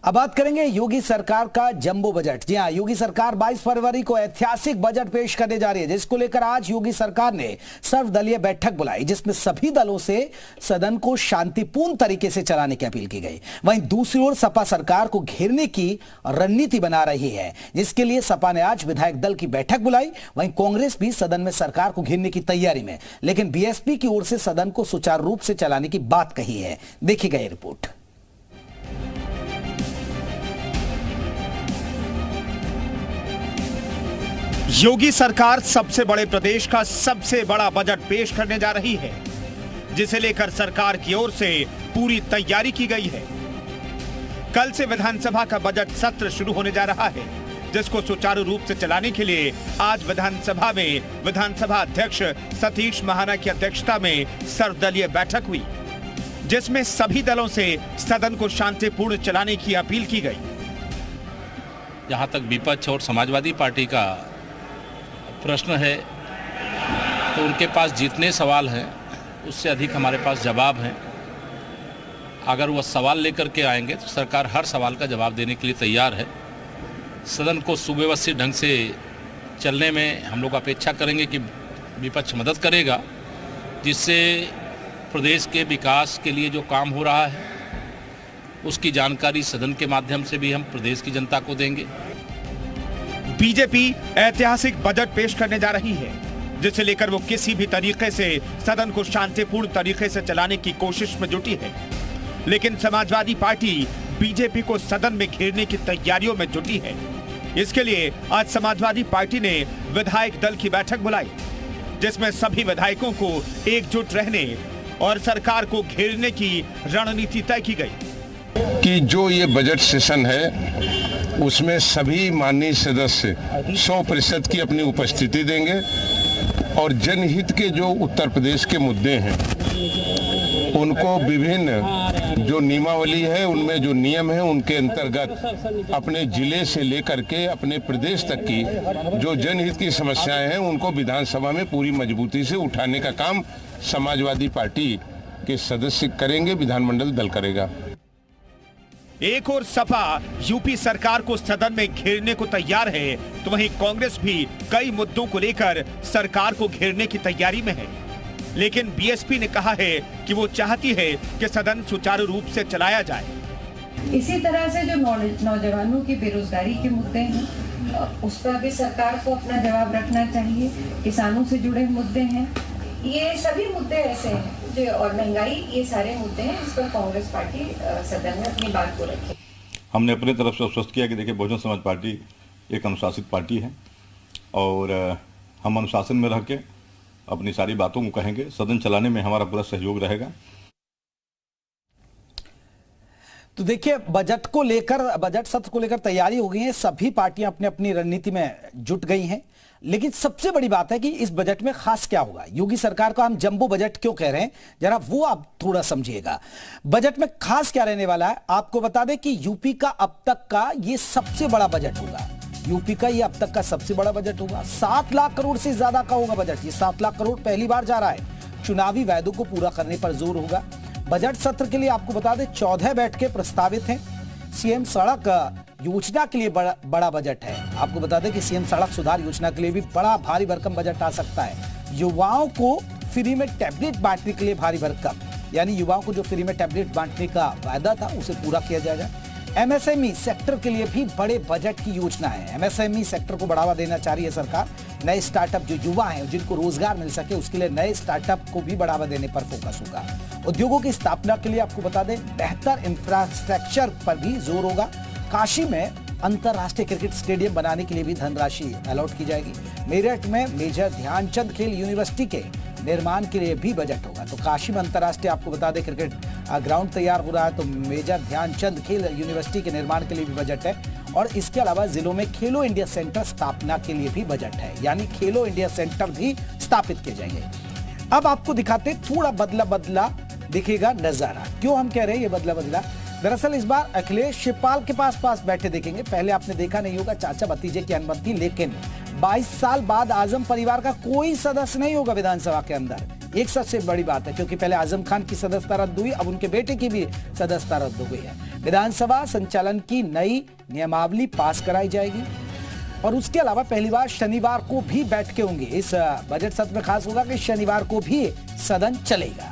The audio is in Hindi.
अब बात करेंगे योगी सरकार का जंबो बजट। जी हां, योगी सरकार 22 फरवरी को ऐतिहासिक बजट पेश करने जा रही है, जिसको लेकर आज योगी सरकार ने सर्वदलीय बैठक बुलाई, जिसमें सभी दलों से सदन को शांतिपूर्ण तरीके से चलाने की अपील की गई। वहीं दूसरी ओर सपा सरकार को घेरने की रणनीति बना रही है, जिसके लिए सपा ने आज विधायक दल की बैठक बुलाई। वहीं कांग्रेस भी सदन में सरकार को घेरने की तैयारी में, लेकिन बीएसपी की ओर से सदन को सुचारू रूप से चलाने की बात कही है। देखिएगा ये रिपोर्ट। योगी सरकार सबसे बड़े प्रदेश का सबसे बड़ा बजट पेश करने जा रही है, जिसे लेकर सरकार की ओर से पूरी तैयारी की गई है। कल से विधानसभा का बजट सत्र शुरू होने जा रहा है, जिसको सुचारू रूप से चलाने के लिए आज विधानसभा में विधानसभा अध्यक्ष सतीश महाना की अध्यक्षता में सर्वदलीय बैठक हुई, जिसमें सभी दलों से सदन को शांतिपूर्ण चलाने की अपील की गई। जहां तक विपक्ष और समाजवादी पार्टी का प्रश्न है, तो उनके पास जितने सवाल हैं उससे अधिक हमारे पास जवाब हैं। अगर वह सवाल लेकर के आएंगे तो सरकार हर सवाल का जवाब देने के लिए तैयार है। सदन को सुव्यवस्थित ढंग से चलने में हम लोग अपेक्षा करेंगे कि विपक्ष मदद करेगा, जिससे प्रदेश के विकास के लिए जो काम हो रहा है उसकी जानकारी सदन के माध्यम से भी हम प्रदेश की जनता को देंगे। बीजेपी ऐतिहासिक बजट पेश करने जा रही है, जिसे लेकर वो किसी भी तरीके से सदन को शांतिपूर्ण तरीके से चलाने की कोशिश में जुटी है। लेकिन समाजवादी पार्टी बीजेपी को सदन में घेरने की तैयारियों में जुटी है। इसके लिए आज समाजवादी पार्टी ने विधायक दल की बैठक बुलाई, जिसमें सभी विधायकों को एकजुट रहने और सरकार को घेरने की रणनीति तय की गई कि जो ये बजट सेशन है उसमें सभी माननीय सदस्य 100% की अपनी उपस्थिति देंगे और जनहित के जो उत्तर प्रदेश के मुद्दे हैं उनको विभिन्न जो नियमावली है, उनमें जो नियम है, उनके अंतर्गत अपने जिले से लेकर के अपने प्रदेश तक की जो जनहित की समस्याएं हैं उनको विधानसभा में पूरी मजबूती से उठाने का काम समाजवादी पार्टी के सदस्य करेंगे, विधानमंडल दल करेगा। एक और सपा यूपी सरकार को सदन में घेरने को तैयार है, तो वहीं कांग्रेस भी कई मुद्दों को लेकर सरकार को घेरने की तैयारी में है। लेकिन बीएसपी ने कहा है कि वो चाहती है कि सदन सुचारू रूप से चलाया जाए। इसी तरह से जो नौजवानों की बेरोजगारी के मुद्दे हैं, उस पर भी सरकार को अपना जवाब रखना चाहिए। किसानों से जुड़े मुद्दे हैं, ये सभी मुद्दे ऐसे हैं जो, और महंगाई, ये सारे मुद्दे हैं, इस पर कांग्रेस पार्टी सदन में अपनी बात को रखे। हमने अपनी तरफ से स्पष्ट किया कि देखिए, बहुजन समाज पार्टी एक अनुशासित पार्टी है और हम अनुशासन में रह के अपनी सारी बातों को कहेंगे। सदन चलाने में हमारा पूरा सहयोग रहेगा। तो देखिए, बजट को लेकर, बजट सत्र को लेकर तैयारी हो गई है, सभी पार्टियां अपनी अपनी रणनीति में जुट गई हैं। लेकिन सबसे बड़ी बात है कि इस बजट में खास क्या होगा। योगी सरकार को हम जंबो बजट क्यों कह रहे हैं, जरा वो आप थोड़ा समझिएगा। बजट में खास क्या रहने वाला है, आपको बता दें कि यूपी का अब तक का ये सबसे बड़ा बजट होगा। यूपी का ये अब तक का सबसे बड़ा बजट होगा। 7 लाख करोड़ से ज्यादा का होगा बजट। ये 7 लाख करोड़ पहली बार जा रहा है। चुनावी वायदों को पूरा करने पर जोर होगा। बजट सत्र के लिए आपको बता दें 14 बैठकें प्रस्तावित हैं। सीएम सड़क योजना के लिए बड़ा बजट है। आपको बता दें कि सीएम सड़क सुधार योजना के लिए भी बड़ा भारी भरकम बजट आ सकता है। युवाओं को फ्री में टैबलेट बांटने के लिए भारी भरकम, यानी युवाओं को जो फ्री में टैबलेट बांटने का वायदा था उसे पूरा किया जाएगा। एमएसएमई सेक्टर के लिए भी बड़े बजट की योजना है। एमएसएमई सेक्टर को बढ़ावा देना चाह रही है सरकार। नए स्टार्टअप, जो युवा हैं जिनको रोजगार मिल सके, उसके लिए नए स्टार्टअप को भी बढ़ावा देने पर फोकस होगा। उद्योगों की स्थापना के लिए आपको बता दें बेहतर इंफ्रास्ट्रक्चर पर भी जोर होगा। काशी में अंतरराष्ट्रीय क्रिकेट स्टेडियम बनाने के लिए भी धनराशि अलॉट की जाएगी। मेरठ में मेजर ध्यानचंद खेल यूनिवर्सिटी के निर्माण के लिए भी बजट होगा। तो काशी में अंतरराष्ट्रीय, आपको बता दें, क्रिकेट ग्राउंड तैयार हो रहा है, तो मेजर ध्यानचंद खेल यूनिवर्सिटी के निर्माण के लिए भी बजट है। और इसके अलावा जिलों में खेलो इंडिया सेंटर स्थापना के लिए भी बजट है, यानी खेलो इंडिया सेंटर भी स्थापित किए जाएंगे। अब आपको दिखाते थोड़ा बदला दिखेगा नजारा। क्यों हम कह रहे हैं ये बदला? दरअसल इस बार अखिलेश शिवपाल के पास बैठे देखेंगे। पहले आपने देखा नहीं होगा, चाचा भतीजे की अनबन थी, लेकिन 22 साल बाद आजम परिवार का कोई सदस्य नहीं होगा विधानसभा के अंदर। एक सबसे बड़ी बात है, क्योंकि पहले आजम खान की सदस्यता रद्द हुई, अब उनके बेटे की भी सदस्यता रद्द हो गई है। विधानसभा संचालन की नई नियमावली पास कराई जाएगी और उसके अलावा पहली बार शनिवार को भी बैठकें होंगी। इस बजट सत्र में खास होगा कि शनिवार को भी सदन चलेगा।